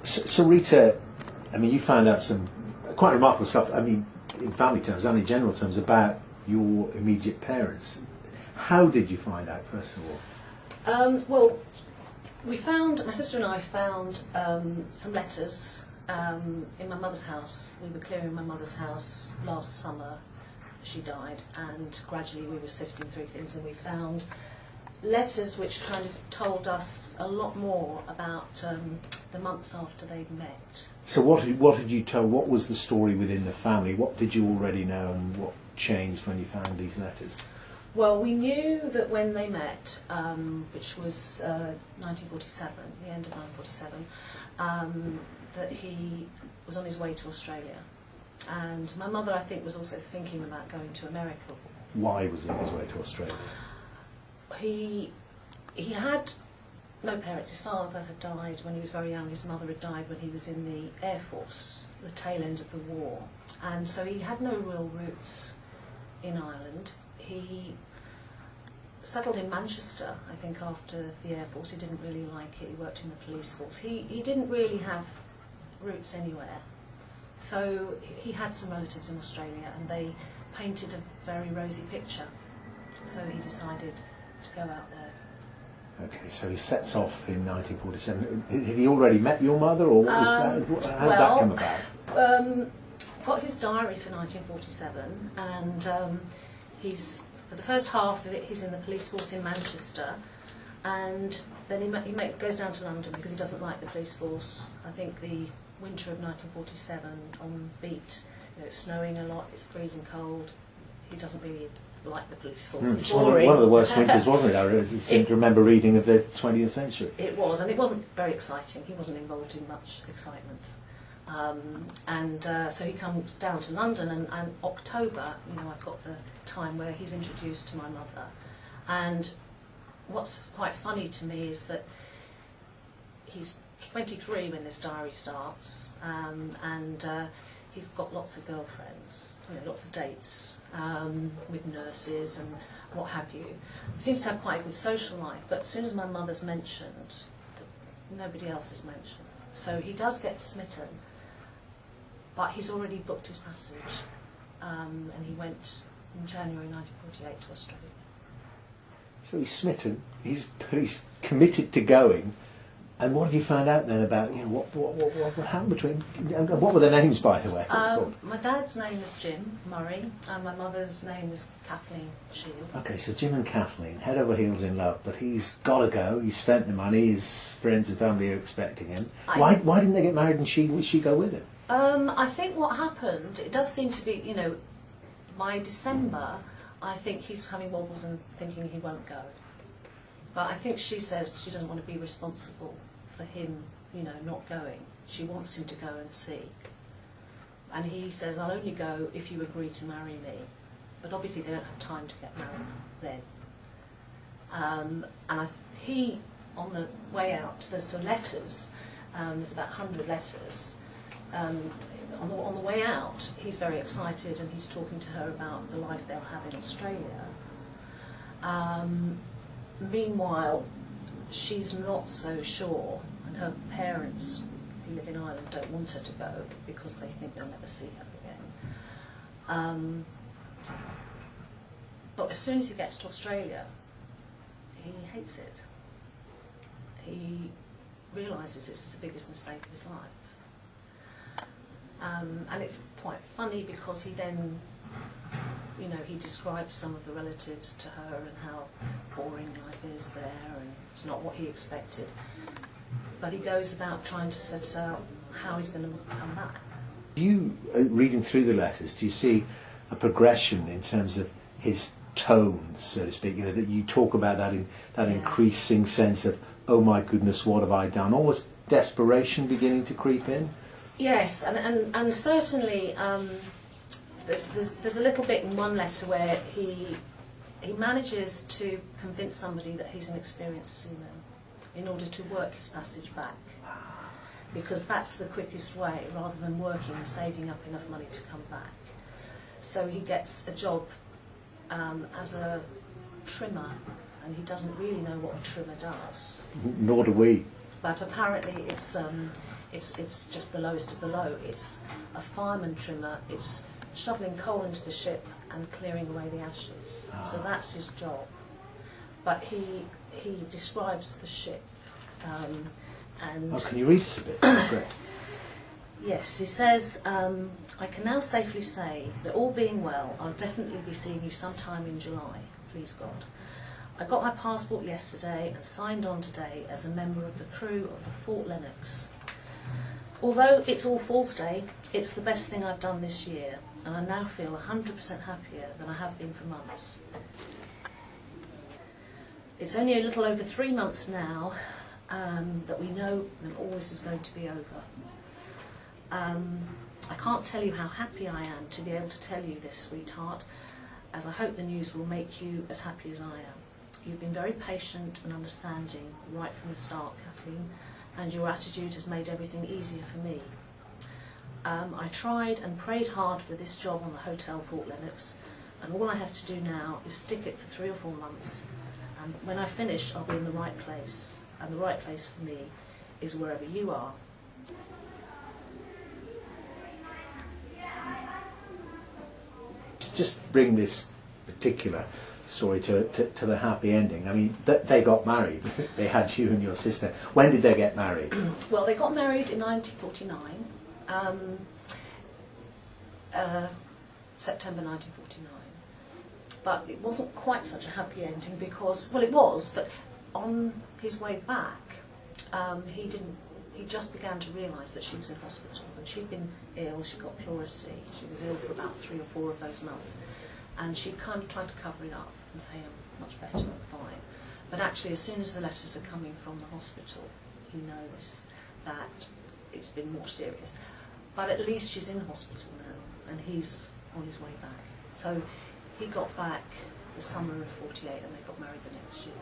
So Rita, I mean, you found out some quite remarkable stuff, I mean, in family terms and in general terms, about your immediate parents. How did you find out, first of all? Well, my sister and I found some letters in my mother's house. We were clearing my mother's house last summer. She died, and gradually we were sifting through things, and we found letters which kind of told us a lot more about the months after they'd met. So what did you tell? What was the story within the family? What did you already know, and what changed when you found these letters? Well, we knew that when they met, which was 1947, the end of 1947, that he was on his way to Australia. And my mother, I think, was also thinking about going to America. Why was he on his way to Australia? He had no parents. His father had died when he was very young. His mother had died when he was in the Air Force, the tail end of the war. And so he had no real roots in Ireland. He settled in Manchester, I think, after the Air Force. He didn't really like it. He worked in the police force. He didn't really have roots anywhere. So he had some relatives in Australia, and they painted a very rosy picture. So he decided to go out there. Okay, so he sets off in 1947. Had he already met your mother, or what was that? How did that come about? Got his diary for 1947, and he's, for the first half of it, he's in the police force in Manchester, and then he goes down to London because he doesn't like the police force. I think the winter of 1947 on beat, it's snowing a lot, it's freezing cold. He doesn't really like the police force. It's boring. One of the worst winters, wasn't it? I seem to remember reading of the 20th century. It was, and it wasn't very exciting. He wasn't involved in much excitement. So he comes down to London, and October, I've got the time where he's introduced to my mother. And what's quite funny to me is that he's 23 when this diary starts, and he's got lots of girlfriends, lots of dates with nurses and what have you. He seems to have quite a good social life, but as soon as my mother's mentioned, nobody else is mentioned. So he does get smitten, but he's already booked his passage, and he went in January 1948 to Australia. So he's smitten, he's committed to going. And what have you found out then about what happened between? What were their names, by the way? My dad's name was Jim Murray, and my mother's name was Kathleen Shield. Okay, so Jim and Kathleen, head over heels in love, but he's got to go. He's spent the money. His friends and family are expecting him. Why didn't they get married and she go with him? I think what happened, it does seem to be, by December, I think he's having wobbles and thinking he won't go. But I think she says she doesn't want to be responsible for him, not going. She wants him to go and see. And he says, I'll only go if you agree to marry me. But obviously they don't have time to get married then. He, on the way out, there's some letters, there's about 100 letters. On the way out, he's very excited, and he's talking to her about the life they'll have in Australia. Meanwhile, she's not so sure, and her parents, who live in Ireland, don't want her to go because they think they'll never see her again. But as soon as he gets to Australia, he hates it. He realises this is the biggest mistake of his life. And it's quite funny because he then, he describes some of the relatives to her and how boring life is there, and it's not what he expected. But he goes about trying to set out how he's going to come back. Do you, reading through the letters, do you see a progression in terms of his tone, so to speak? That you talk about that increasing sense of, oh my goodness, what have I done? Almost desperation beginning to creep in? Yes, and certainly there's a little bit in one letter where he manages to convince somebody that he's an experienced seaman in order to work his passage back, because that's the quickest way, rather than working and saving up enough money to come back. So he gets a job as a trimmer, and he doesn't really know what a trimmer does. Nor do we. But apparently it's just the lowest of the low. It's a fireman trimmer. It's shoveling coal into the ship and clearing away the ashes. So that's his job. But he describes the ship. And oh, can you read us a bit? Great. yes, he says, I can now safely say that all being well, I'll definitely be seeing you sometime in July, please God. I got my passport yesterday and signed on today as a member of the crew of the Fort Lennox. Although it's All Falls Day, it's the best thing I've done this year, and I now feel 100% happier than I have been for months. It's only a little over 3 months now that we know that all this is going to be over. I can't tell you how happy I am to be able to tell you this, sweetheart, as I hope the news will make you as happy as I am. You've been very patient and understanding right from the start, Kathleen, and your attitude has made everything easier for me. I tried and prayed hard for this job on the Hotel Fort Lennox, and all I have to do now is stick it for 3 or 4 months, and when I finish I'll be in the right place, and the right place for me is wherever you are. Just bring this particular story to the happy ending. I mean, they got married. They had you and your sister. When did they get married? Well, they got married in 1949, September 1949. But it wasn't quite such a happy ending because, well, it was, but on his way back, he just began to realise that she was in hospital, and she'd been ill. She got pleurisy. She was ill for about 3 or 4 of those months, and she kind of tried to cover it up and say, I'm much better, I'm fine. But actually, as soon as the letters are coming from the hospital, he knows that it's been more serious. But at least she's in hospital now, and he's on his way back. So he got back the summer of 48, and they got married the next year.